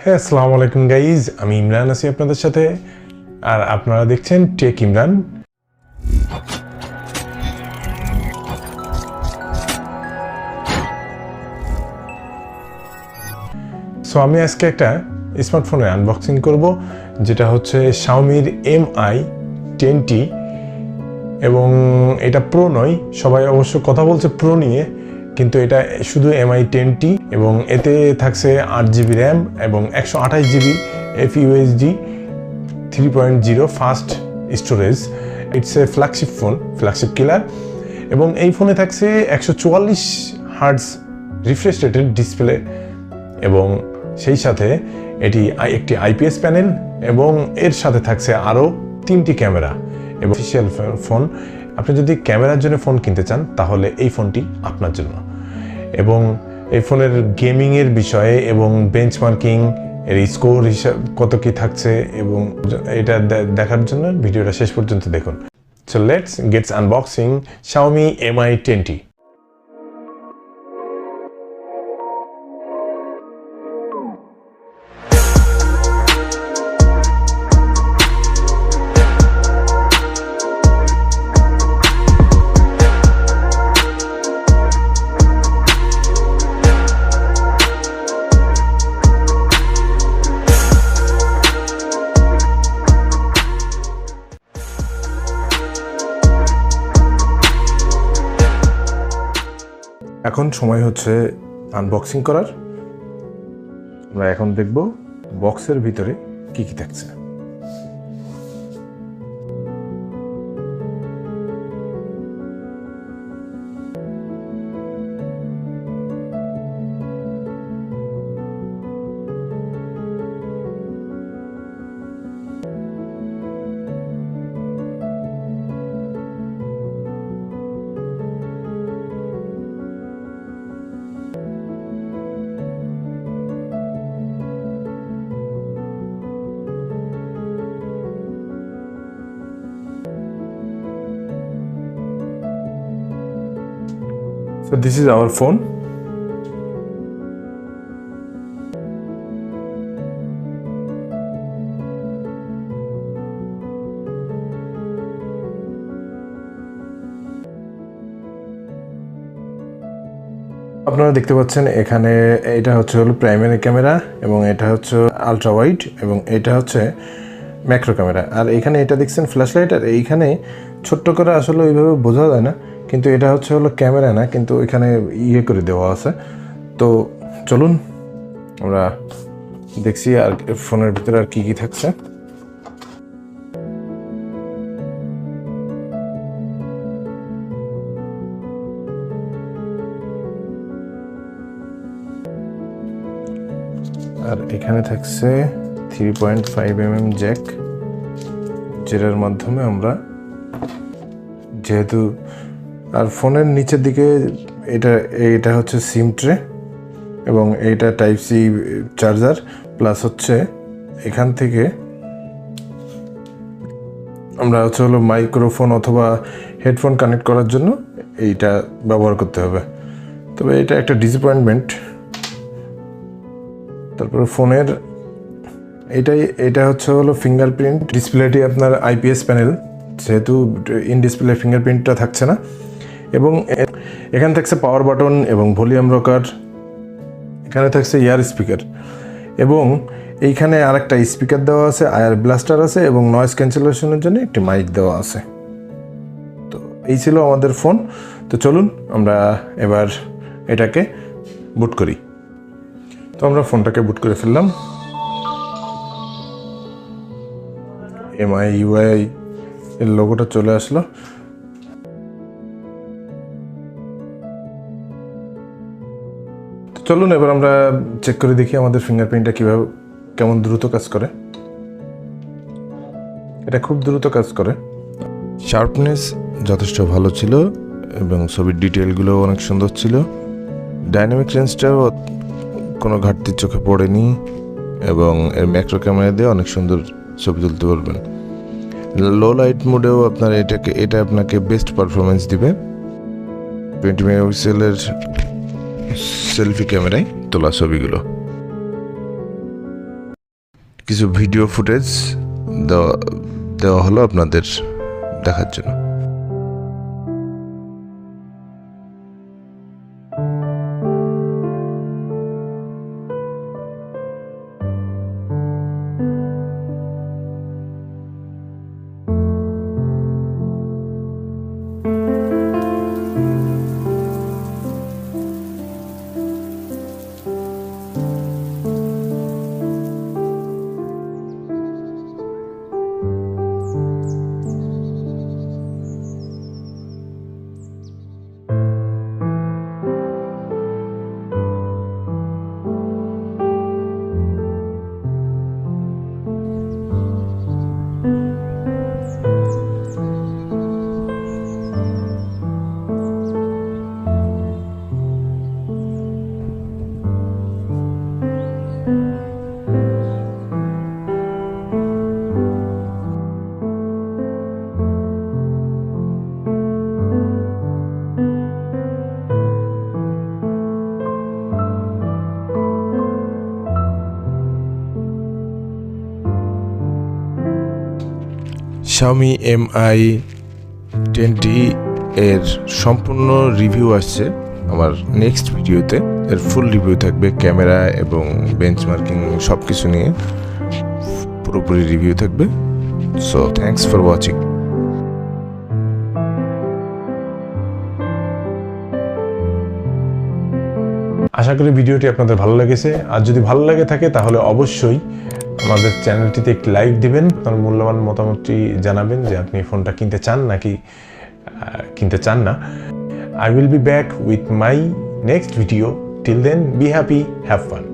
হ্যাঁ, আসসালামু আলাইকুম গাইজ, আমি ইমরান আছি আপনাদের সাথে, আর আপনারা দেখছেন টেক ইমরান। সো আমি আজকে একটা স্মার্টফোনের আনবক্সিং করব, যেটা হচ্ছে Xiaomiর Mi 10T, এবং এটা প্রো নয়। সবাই অবশ্য কথা বলছে প্রো নিয়ে, কিন্তু এটা শুধু Mi 10T, এবং এতে থাকছে 8GB র্যাম এবং 128GB FUSD 3.0 fast storage. It's a flagship phone, flagship killer. এবং এই ফোনে থাকছে 144 হার্টজ রিফ্রেশ রেটের ডিসপ্লে, এবং সেই সাথে এটি একটি IPS প্যানেল, এবং এর সাথে থাকছে আরও 3টি ক্যামেরা এবং অফিসিয়াল ফোন। আপনি যদি ক্যামেরার জন্য ফোন কিনতে চান তাহলে এই ফোনটি আপনার জন্য। এবং এই ফোনের গেমিংয়ের বিষয়ে এবং বেঞ্চমার্কিং এর স্কোর হিসাব কত কি থাকছে, এবং এটা দেখার জন্য ভিডিওটা শেষ পর্যন্ত দেখুন। So let's gets unboxing Xiaomi Mi 10T। এখন সময় হচ্ছে আনবক্সিং করার। আমরা এখন দেখব বক্সের ভিতরে কি কি থাকছে। So this is our phone. আপনারা দেখতে পাচ্ছেন এখানে এটা হচ্ছে হলো প্রাইমারি ক্যামেরা, এবং এটা হচ্ছে আলট্রা ওয়াইড, এবং এটা হচ্ছে ম্যাক্রো ক্যামেরা। আর এখানে এটা দেখছেন ফ্ল্যাশ লাইট, আর এইখানে ছোট্ট করে আসলে ওইভাবে বোঝা যায় না, কিন্তু এটা হচ্ছে হলো ক্যামেরা না, কিন্তু এখানে ইয়ে করে দেওয়া আছে। তো চলুন আমরা দেখছি আর ফোনের ভিতরে আর কি কি থাকছে। আর এখানে থাকছে 3.5mm জ্যাক, যেটার মাধ্যমে আমরা যেহেতু, আর ফোনের নিচের দিকে এটা হচ্ছে সিম ট্রে, এবং এইটা টাইপ সি চার্জার, প্লাস হচ্ছে এখান থেকে আমরা হচ্ছে হলো মাইক্রোফোন অথবা হেডফোন কানেক্ট করার জন্য এইটা ব্যবহার করতে হবে। তবে এটা একটা ডিসঅ্যাপয়েন্টমেন্ট। তারপরে ফোনের এটা হচ্ছে হলো ফিঙ্গারপ্রিন্ট ডিসপ্লেটি, আপনার IPS প্যানেল, যেহেতু ইন ডিসপ্লে ফিঙ্গারপ্রিন্টটা থাকছে না। এবং এখানে থাকছে পাওয়ার বাটন এবং ভলিউম রকার, এখানে থাকছে ইয়ার স্পিকার, এবং এইখানে আরেকটা স্পিকার দেওয়া আছে, আয়ার ব্লাস্টার আছে, এবং নয়েজ ক্যান্সেলেশনের জন্য একটি মাইক দেওয়া আছে। তো এই ছিল আমাদের ফোন। তো চলুন আমরা এবার এটাকে বুট করি। তো আমরা ফোনটাকে বুট করে ফেললাম। MIUI এর লোগোটা চলে আসলো। তো চলুন এবার আমরা চেক করে দেখি আমাদের ফিঙ্গারপ্রিন্টটা কেমন দ্রুত কাজ করে। এটা খুব দ্রুত কাজ করে। শার্পনেস যথেষ্ট ভালো ছিল, এবং ছবির ডিটেলগুলো অনেক সুন্দর ছিল। ডাইনামিক রেঞ্জটাও কোনো ঘাটতির চোখে পড়েনি, এবং এর ম্যাক্রো ক্যামেরা দিয়ে অনেক সুন্দর ছবি তুলতে পারবেন। লো লাইট মোডেও এটা আপনাকে বেস্ট পারফরমেন্স দিবে। 20 মেগাপিক্সেলের সেলফি ক্যামেরায় তোলা ছবিগুলো। কিছু ভিডিও ফুটেজ দেওয়া হলো আপনাদের দেখার জন্য। Xiaomi Mi 10T এর সম্পূর্ণ রিভিউ আসছে আমার নেক্সট ভিডিওতে। এর ফুল রিভিউ থাকবে, ক্যামেরা এবং বেঞ্চমার্কিং সব কিছু নিয়ে পুরোপুরি রিভিউ থাকবে। So thanks for watching. আশা করি ভিডিওটি আপনাদের ভালো লেগেছে। আর যদি ভালো লাগে থাকে তাহলে অবশ্যই আমাদের চ্যানেলটিতে একটি লাইক দিবেন, আপনার মূল্যবান মতামতটি জানাবেন যে আপনি ফোনটা কিনতে চান নাকি কিনতে চান না। I will be back with my next video. Till then, be happy, have fun.